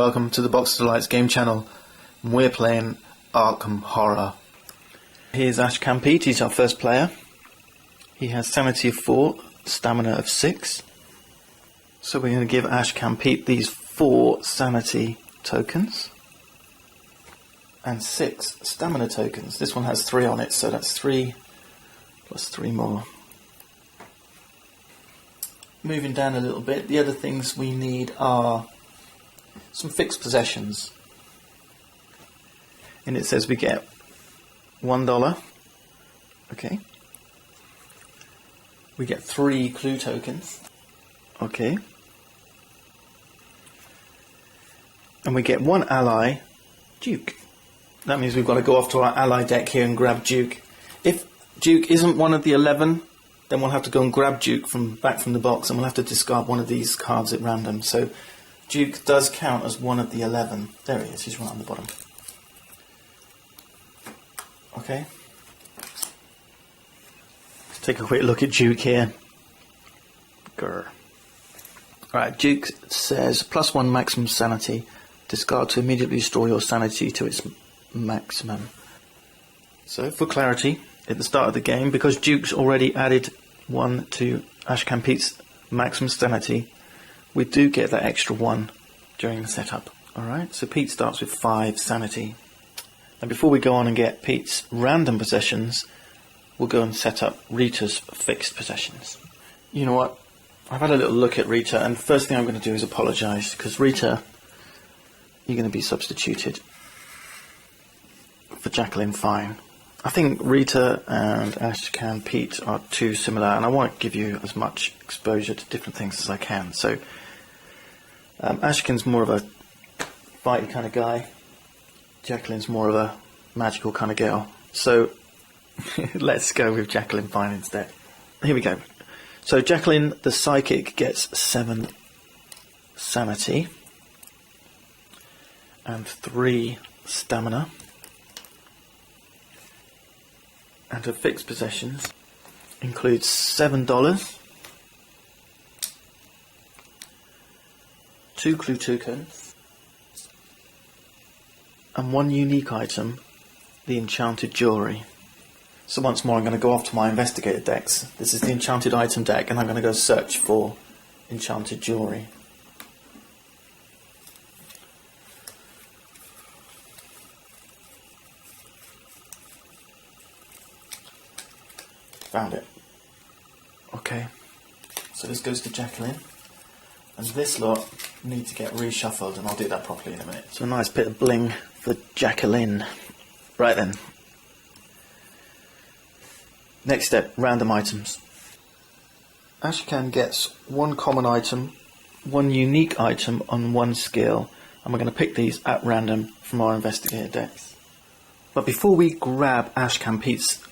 welcome to the Box of Delights game channel. We're playing Arkham Horror. Here's Ash Campete, he's our first player. He has sanity of 4, stamina of 6. So we're going to give Ash Campete these 4 sanity tokens and 6 stamina tokens. This one has 3 on it, so that's 3 plus 3 more. Moving down a little bit, the other things we need are some fixed possessions. And it says we get $1. Okay. We get 3 clue tokens. Okay. And we get 1 ally, Duke. That means we've got to go off to our ally deck here and grab Duke. If Duke isn't one of the 11, then we'll have to go and grab Duke back from the box, and we'll have to discard one of these cards at random. So Duke does count as one of the 11. There he is, he's right on the bottom. Okay. Let's take a quick look at Duke here. Grr. Alright, Duke says +1 maximum sanity. Discard to immediately restore your sanity to its maximum. So, for clarity, at the start of the game, because Duke's already added 1 to Ash Campete's maximum sanity, we do get that extra 1 during the setup. Alright, so Pete starts with 5 sanity. And before we go on and get Pete's random possessions, we'll go and set up Rita's fixed possessions. You know what? I've had a little look at Rita, and the first thing I'm going to do is apologise, because Rita, you're going to be substituted for Jacqueline Fine. I think Rita and Ash Campete are too similar, and I want to give you as much exposure to different things as I can. So, Ashkin's more of a fighty kind of guy. Jacqueline's more of a magical kind of girl. So, let's go with Jacqueline Fine instead. Here we go. So, Jacqueline, the psychic, gets 7 sanity and 3 stamina. And her fixed possessions includes $7, 2 clue tokens, and 1 unique item, the enchanted jewellery. So once more I'm going to go off to my investigator decks. This is the enchanted item deck, and I'm going to go search for enchanted jewellery. Found it. Okay, so this goes to Jacqueline, and this lot need to get reshuffled, and I'll do that properly in a minute. So a nice bit of bling for Jacqueline. Right then. Next step, random items. Ashkan gets 1 common item, 1 unique item on 1 skill, and we're going to pick these at random from our investigator decks. But before we grab Ash Campete's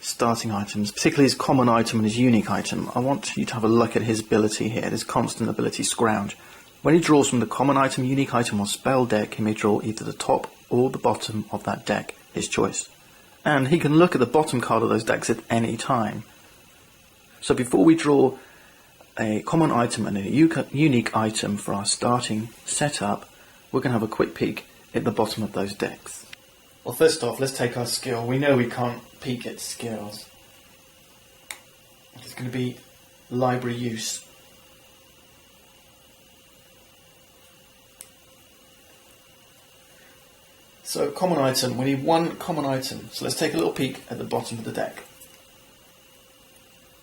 starting items, particularly his common item and his unique item, I want you to have a look at his ability here, his constant ability, Scrounge. When he draws from the common item, unique item or spell deck, he may draw either the top or the bottom of that deck, his choice. And he can look at the bottom card of those decks at any time. So before we draw a common item and a unique item for our starting setup, we're going to have a quick peek at the bottom of those decks. Well, first off, let's take our skill. We know we can't peek at skills. It's going to be library use. So, common item. We need 1 common item. So let's take a little peek at the bottom of the deck.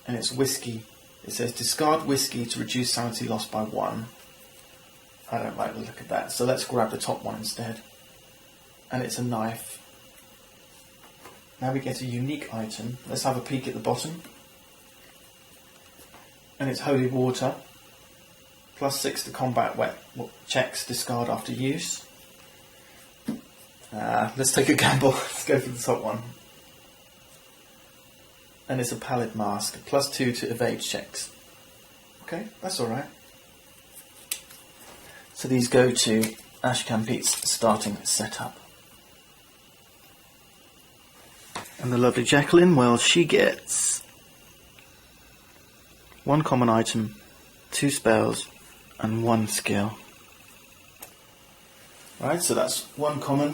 And it's whiskey. It says discard whiskey to reduce sanity loss by 1. I don't like the look of that. So let's grab the top one instead. And it's a knife. Now we get a unique item. Let's have a peek at the bottom. And it's holy water. +6 to combat wet checks, discard after use. Let's take a gamble. Let's go for the top one. And it's a Pallid Mask. +2 to evade checks. Okay, that's alright. So these go to Ash Campete's starting setup. And the lovely Jacqueline, well, she gets 1 common item, 2 spells, and 1 skill. Right, so that's one common.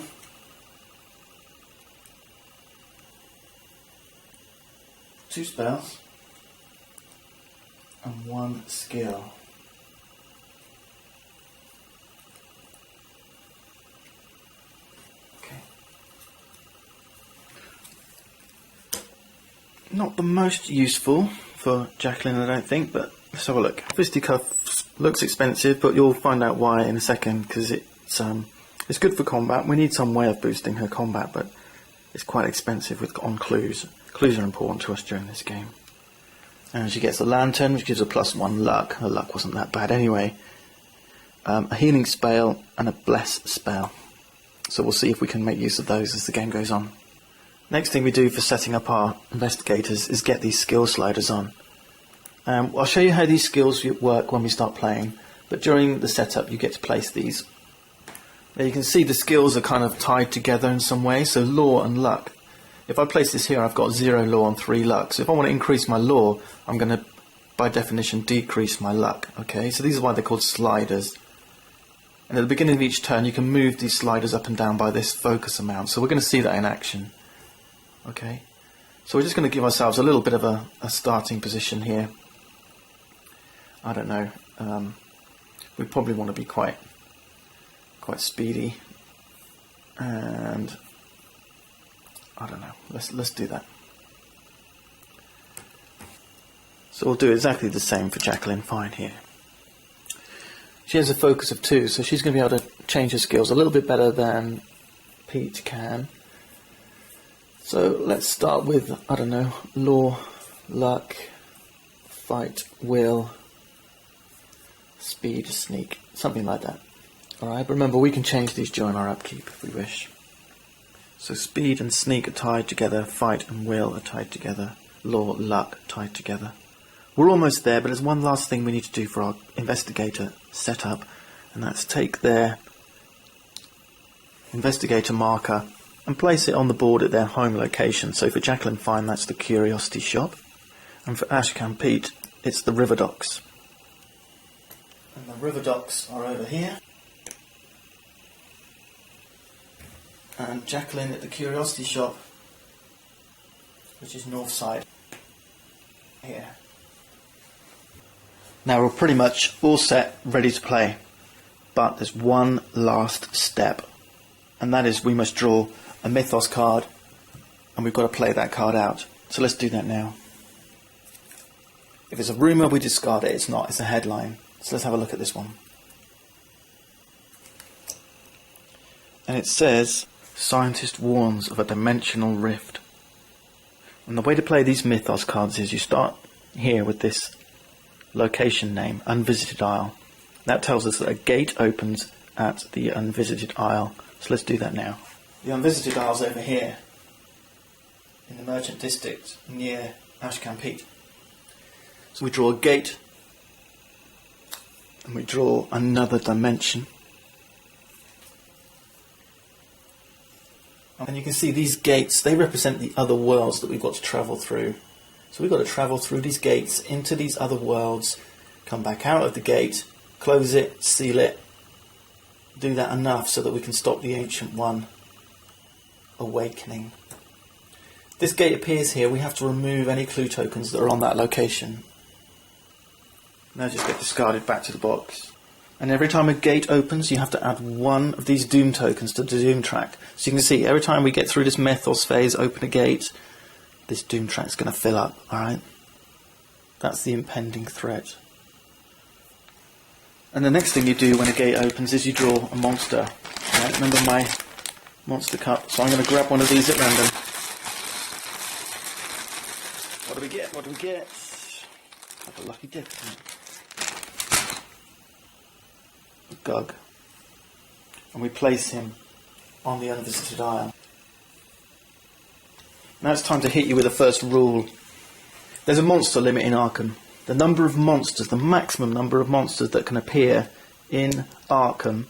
Two spells. And one skill. Okay. Not the most useful for Jacqueline, I don't think, but let's have a look. Fisticuffs looks expensive, but you'll find out why in a second, because it's good for combat. We need some way of boosting her combat, but it's quite expensive on clues. Clues are important to us during this game. And she gets a lantern, which gives her +1 luck. Her luck wasn't that bad anyway. A healing spell and a bless spell. So we'll see if we can make use of those as the game goes on. Next thing we do for setting up our investigators is get these skill sliders on. I'll show you how these skills work when we start playing, but during the setup you get to place these. Now you can see the skills are kind of tied together in some way, so law and luck. If I place this here, I've got 0 law and 3 luck. So if I want to increase my law, I'm going to, by definition, decrease my luck. Okay, so these are why they're called sliders. And at the beginning of each turn, you can move these sliders up and down by this focus amount. So we're going to see that in action. Okay, so we're just going to give ourselves a little bit of a starting position here. I don't know. We probably want to be quite speedy, and I don't know. Let's do that. So we'll do exactly the same for Jacqueline Fine here. She has a focus of 2, so she's going to be able to change her skills a little bit better than Pete can. So let's start with, I don't know, law, luck, fight, will, speed, sneak, something like that. Alright, but remember we can change these during our upkeep if we wish. So speed and sneak are tied together, fight and will are tied together, law, luck tied together. We're almost there, but there's one last thing we need to do for our investigator setup, and that's take their investigator marker and place it on the board at their home location. So for Jacqueline Fine, that's the Curiosity Shop, and for Ashcan Pete, it's the River Docks. And the River Docks are over here. And Jacqueline at the Curiosity Shop, which is north side here. Now we're pretty much all set, ready to play, but there's one last step, and that is we must draw a Mythos card, and we've got to play that card out. So let's do that now. If it's a rumour, we discard it. It's not, it's a headline. So let's have a look at this one. And it says, Scientist warns of a dimensional rift. And the way to play these Mythos cards is you start here with this location name, Unvisited Isle. That tells us that a gate opens at the Unvisited Isle. So let's do that now. The Unvisited Isle's over here, in the Merchant District, near Ashcan Pete. So we draw a gate, and we draw another dimension. And you can see these gates, they represent the other worlds that we've got to travel through. So we've got to travel through these gates into these other worlds, come back out of the gate, close it, seal it, do that enough so that we can stop the Ancient One awakening. This gate appears here, we have to remove any clue tokens that are on that location. Now just get discarded back to the box. And every time a gate opens, you have to add one of these doom tokens to the doom track. So you can see, every time we get through this Mythos phase, open a gate, this doom track's going to fill up, alright? That's the impending threat. And the next thing you do when a gate opens is you draw a monster. Right? Remember my monster cup? So I'm going to grab one of these at random. What do we get? What do we get? Have a lucky dip. Gug, and we place him on the Unvisited Isle. Now it's time to hit you with the first rule. There's a monster limit in Arkham. The number of monsters, the maximum number of monsters that can appear in Arkham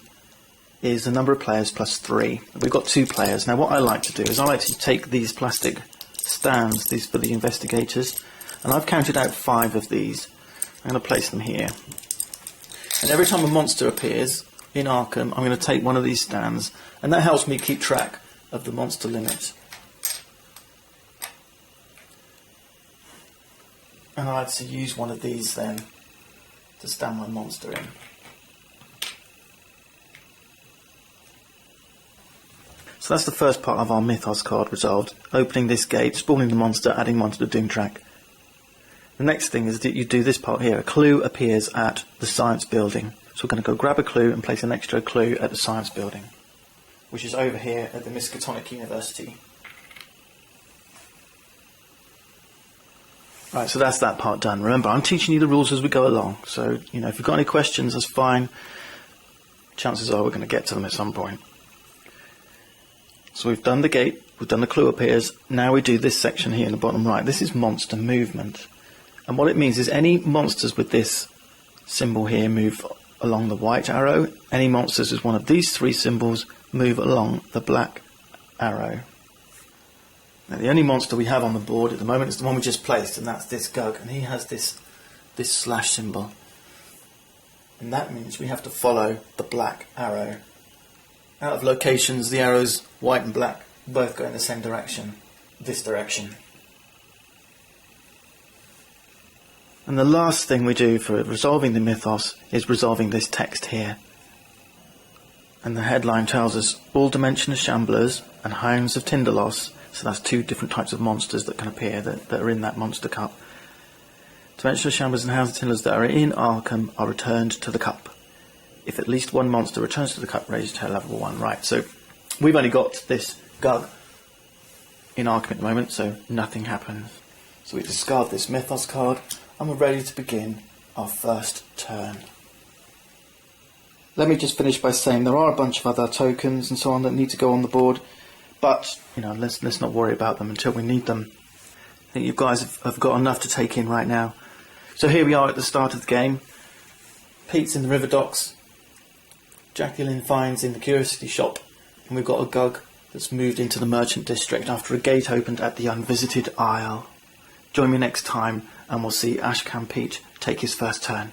is the number of players plus 3. We've got 2 players. Now what I like to do is I like to take these plastic stands, these for the investigators, and I've counted out 5 of these. I'm going to place them here. And every time a monster appears, in Arkham, I'm going to take one of these stands, and that helps me keep track of the monster limits. And I like to use one of these then to stand my monster in. So that's the first part of our Mythos card resolved. Opening this gate, spawning the monster, adding one to the Doom track. The next thing is that you do this part here. A clue appears at the science building. So we're going to go grab a clue and place an extra clue at the science building, which is over here at the Miskatonic University. Right, so that's that part done. Remember, I'm teaching you the rules as we go along. So, if you've got any questions, that's fine. Chances are we're going to get to them at some point. So we've done the gate, we've done the clue appears. Now we do this section here in the bottom right. This is monster movement. And what it means is any monsters with this symbol here move along the white arrow. Any monsters with one of these three symbols move along the black arrow. Now the only monster we have on the board at the moment is the one we just placed, and that's this Gug, and he has this slash symbol. And that means we have to follow the black arrow. Out of locations, the arrows, white and black, both go in the same direction, this direction. And the last thing we do for resolving the Mythos is resolving this text here. And the headline tells us all Dimensional Shamblers and Hounds of Tindalos, so that's two different types of monsters that can appear that are in that monster cup. Dimensional Shamblers and Hounds of Tindalos that are in Arkham are returned to the cup. If at least one monster returns to the cup, raised to level 1. Right, so we've only got this Gug in Arkham at the moment, so nothing happens. So we discard this Mythos card, and we're ready to begin our first turn. Let me just finish by saying there are a bunch of other tokens and so on that need to go on the board, but let's not worry about them until we need them. I think you guys have got enough to take in right now. So here we are at the start of the game. Pete's in the river docks. Jacqueline finds in the curiosity shop, and we've got a Gug that's moved into the merchant district after a gate opened at the Unvisited Isle. Join me next time and we'll see Ashcan Pete take his first turn.